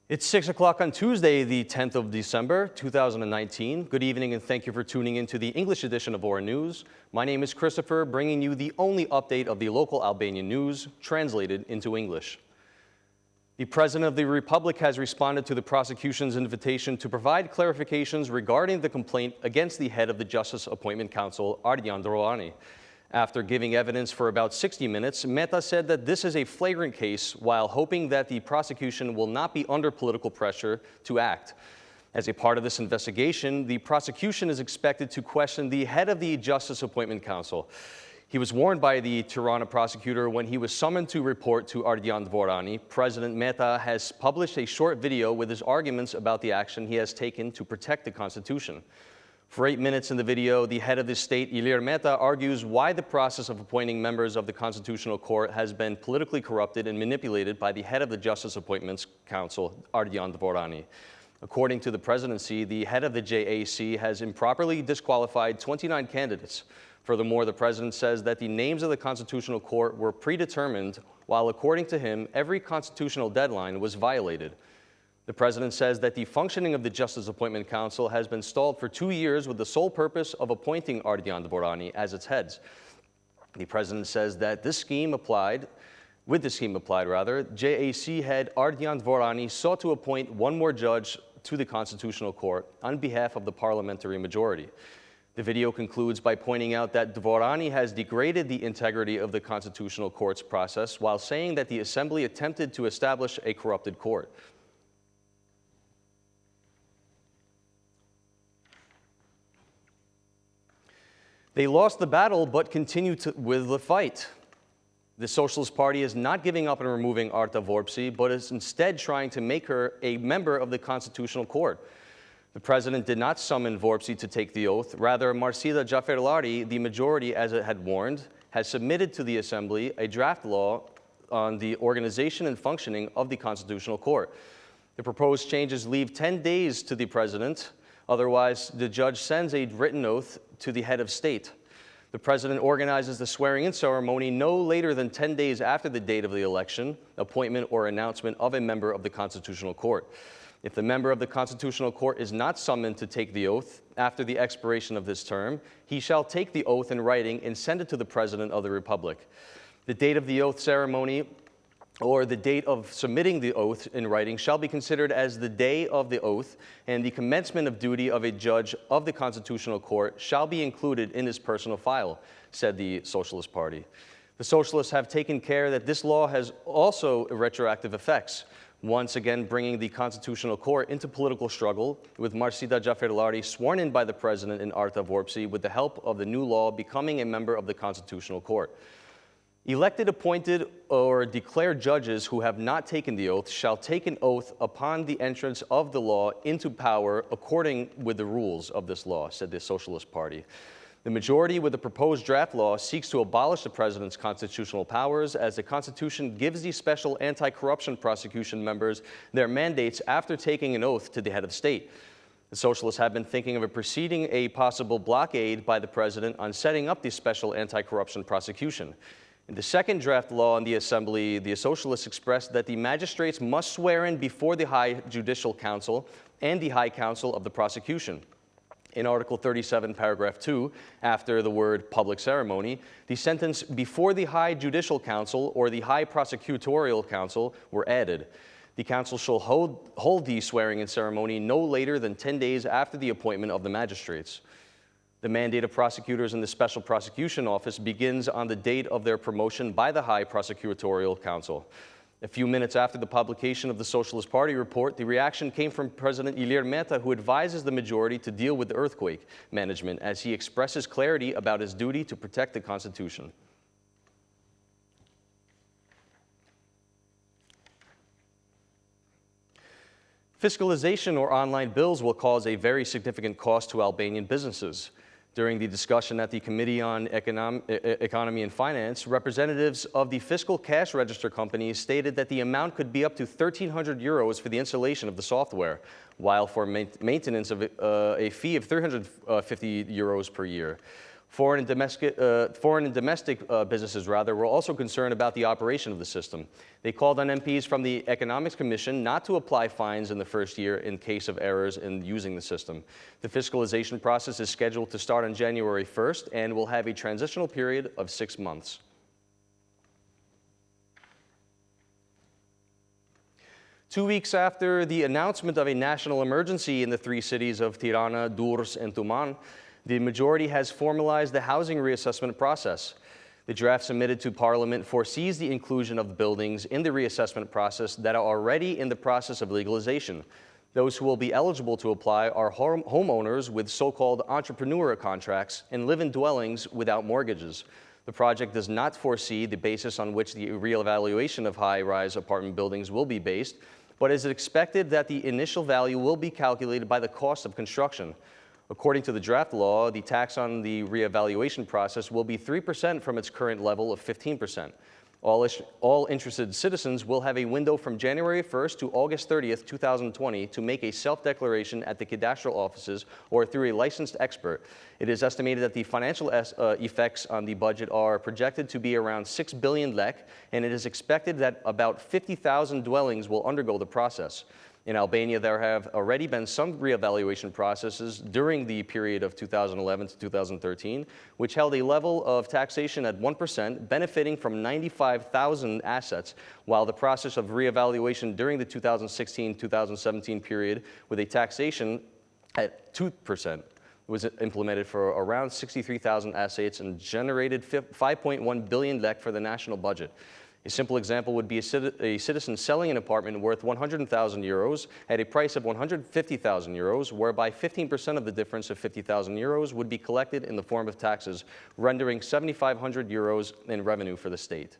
It's 6 o'clock on Tuesday, the 10th of December, 2019. Good evening and thank you for tuning in to the English edition of Ora News. My name is Christopher, bringing you the only update of the local Albanian news translated into English. The President of the Republic has responded to the prosecution's invitation to provide clarifications regarding the complaint against the head of the Justice Appointment Council, Ardian Dorani. After giving evidence for about 60 minutes, Mehta said that this is a flagrant case while hoping that the prosecution will not be under political pressure to act. As a part of this investigation, the prosecution is expected to question the head of the Justice Appointment Council. He was warned by the Tirana prosecutor when he was summoned to report to Ardian Dvorani. President Mehta has published a short video with his arguments about the action he has taken to protect the Constitution. For 8 minutes in the video, the head of the state, Ilir Mehta, argues why the process of appointing members of the Constitutional Court has been politically corrupted and manipulated by the head of the Justice Appointments Council, Ardian Dvorani. According to the presidency, the head of the JAC has improperly disqualified 29 candidates. Furthermore, the president says that the names of the Constitutional Court were predetermined, while according to him, every constitutional deadline was violated. The president says that the functioning of the Justice Appointment Council has been stalled for 2 years with the sole purpose of appointing Ardian Dvorani as its heads. The president says that with this scheme applied, JAC head Ardian Dvorani sought to appoint one more judge to the Constitutional Court on behalf of the parliamentary majority. The video concludes by pointing out that Dvorani has degraded the integrity of the Constitutional Court's process while saying that the Assembly attempted to establish a corrupted court. They lost the battle, but continue with the fight. The Socialist Party is not giving up on removing Arta Vorpsi, but is instead trying to make her a member of the Constitutional Court. The president did not summon Vorpsi to take the oath. Rather, Marcida Jaferlari, the majority, as it had warned, has submitted to the Assembly a draft law on the organization and functioning of the Constitutional Court. The proposed changes leave 10 days to the president. Otherwise, the judge sends a written oath to the head of state. The president organizes the swearing-in ceremony no later than 10 days after the date of the election, appointment, or announcement of a member of the Constitutional Court. If the member of the Constitutional Court is not summoned to take the oath after the expiration of this term, he shall take the oath in writing and send it to the President of the Republic. The date of the oath ceremony or the date of submitting the oath in writing shall be considered as the day of the oath, and the commencement of duty of a judge of the Constitutional Court shall be included in his personal file, said the Socialist Party. The Socialists have taken care that this law has also retroactive effects, once again bringing the Constitutional Court into political struggle, with Marcida Jaferlari sworn in by the President and Arta Vorpsi with the help of the new law becoming a member of the Constitutional Court. Elected, appointed, or declared judges who have not taken the oath shall take an oath upon the entrance of the law into power according with the rules of this law, said the Socialist Party. The majority with the proposed draft law seeks to abolish the president's constitutional powers, as the Constitution gives the special anti-corruption prosecution members their mandates after taking an oath to the head of state. The Socialists have been thinking of preceding a possible blockade by the president on setting up the special anti-corruption prosecution. In the second draft law in the Assembly, the Socialists expressed that the magistrates must swear in before the High Judicial Council and the High Council of the Prosecution. In Article 37, Paragraph 2, after the word public ceremony, the sentence before the High Judicial Council or the High Prosecutorial Council were added. The council shall hold the swearing-in ceremony no later than 10 days after the appointment of the magistrates. The mandate of prosecutors in the Special Prosecution Office begins on the date of their promotion by the High Prosecutorial Council. A few minutes after the publication of the Socialist Party report, the reaction came from President Ilir Mehta, who advises the majority to deal with the earthquake management as he expresses clarity about his duty to protect the Constitution. Fiscalization or online bills will cause a very significant cost to Albanian businesses. During the discussion at the Committee on Economy and Finance, representatives of the fiscal cash register companies stated that the amount could be up to 1,300 euros for the installation of the software, while for maintenance of a fee of 350 euros per year. Foreign and domestic businesses were also concerned about the operation of the system. They called on MPs from the Economics Commission not to apply fines in the first year in case of errors in using the system. The fiscalization process is scheduled to start on January 1st and will have a transitional period of 6 months. Two weeks after the announcement of a national emergency in the three cities of Tirana, Durrës, and Tuman, the majority has formalized the housing reassessment process. The draft submitted to Parliament foresees the inclusion of buildings in the reassessment process that are already in the process of legalization. Those who will be eligible to apply are homeowners with so-called entrepreneur contracts and live in dwellings without mortgages. The project does not foresee the basis on which the reevaluation of high-rise apartment buildings will be based, but it is expected that the initial value will be calculated by the cost of construction. According to the draft law, the tax on the reevaluation process will be 3% from its current level of 15%. All interested citizens will have a window from January 1st to August 30th, 2020 to make a self-declaration at the cadastral offices or through a licensed expert. It is estimated that the financial effects on the budget are projected to be around 6 billion lek, and it is expected that about 50,000 dwellings will undergo the process. In Albania, there have already been some reevaluation processes during the period of 2011 to 2013, which held a level of taxation at 1%, benefiting from 95,000 assets, while the process of reevaluation during the 2016-2017 period with a taxation at 2% was implemented for around 63,000 assets and generated 5.1 billion lek for the national budget. A simple example would be a citizen selling an apartment worth 100,000 euros at a price of 150,000 euros, whereby 15% of the difference of 50,000 euros would be collected in the form of taxes, rendering 7,500 euros in revenue for the state.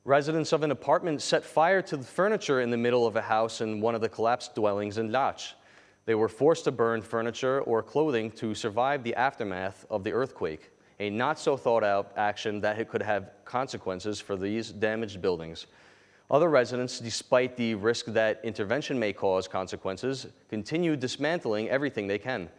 Residents of an apartment set fire to the furniture in the middle of a house in one of the collapsed dwellings in Lach. They were forced to burn furniture or clothing to survive the aftermath of the earthquake, a not-so-thought-out action that could have consequences for these damaged buildings. Other residents, despite the risk that intervention may cause consequences, continue dismantling everything they can.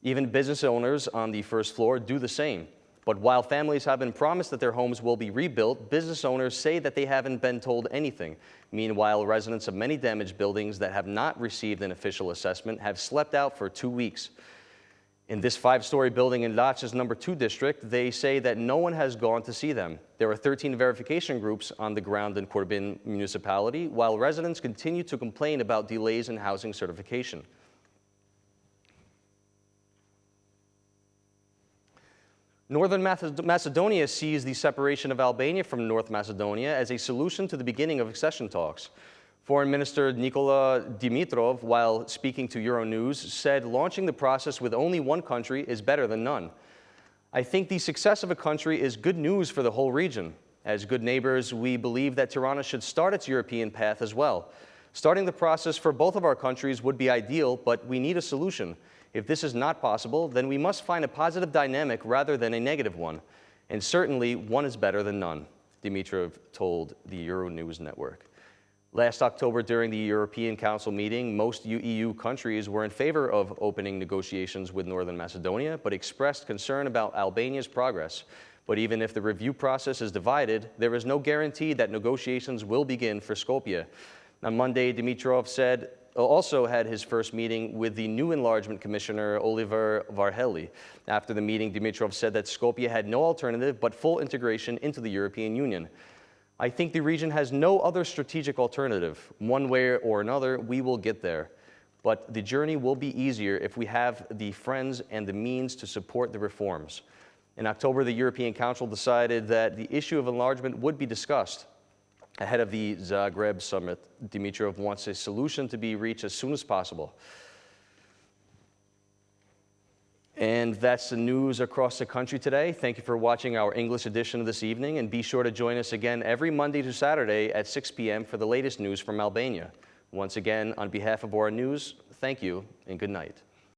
Even business owners on the first floor do the same. But while families have been promised that their homes will be rebuilt, business owners say that they haven't been told anything. Meanwhile, residents of many damaged buildings that have not received an official assessment have slept out for 2 weeks. In this 5-story building in Lach's number 2 district, they say that no one has gone to see them. There are 13 verification groups on the ground in Corbin municipality, while residents continue to complain about delays in housing certification. Northern Macedonia sees the separation of Albania from North Macedonia as a solution to the beginning of accession talks. Foreign Minister Nikola Dimitrov, while speaking to Euronews, said launching the process with only one country is better than none. I think the success of a country is good news for the whole region. As good neighbors, we believe that Tirana should start its European path as well. Starting the process for both of our countries would be ideal, but we need a solution. If this is not possible, then we must find a positive dynamic rather than a negative one. And certainly, one is better than none, Dimitrov told the Euronews network. Last October, during the European Council meeting, most EU countries were in favor of opening negotiations with Northern Macedonia, but expressed concern about Albania's progress. But even if the review process is divided, there is no guarantee that negotiations will begin for Skopje. On Monday, Dimitrov also had his first meeting with the new enlargement commissioner, Oliver Varhelyi. After the meeting, Dimitrov said that Skopje had no alternative but full integration into the European Union. I think the region has no other strategic alternative. One way or another, we will get there. But the journey will be easier if we have the friends and the means to support the reforms. In October, the European Council decided that the issue of enlargement would be discussed. Ahead of the Zagreb summit, Dimitrov wants a solution to be reached as soon as possible. And that's the news across the country today. Thank you for watching our English edition this evening, and be sure to join us again every Monday to Saturday at 6 p.m. for the latest news from Albania. Once again, on behalf of Ora News, thank you and good night.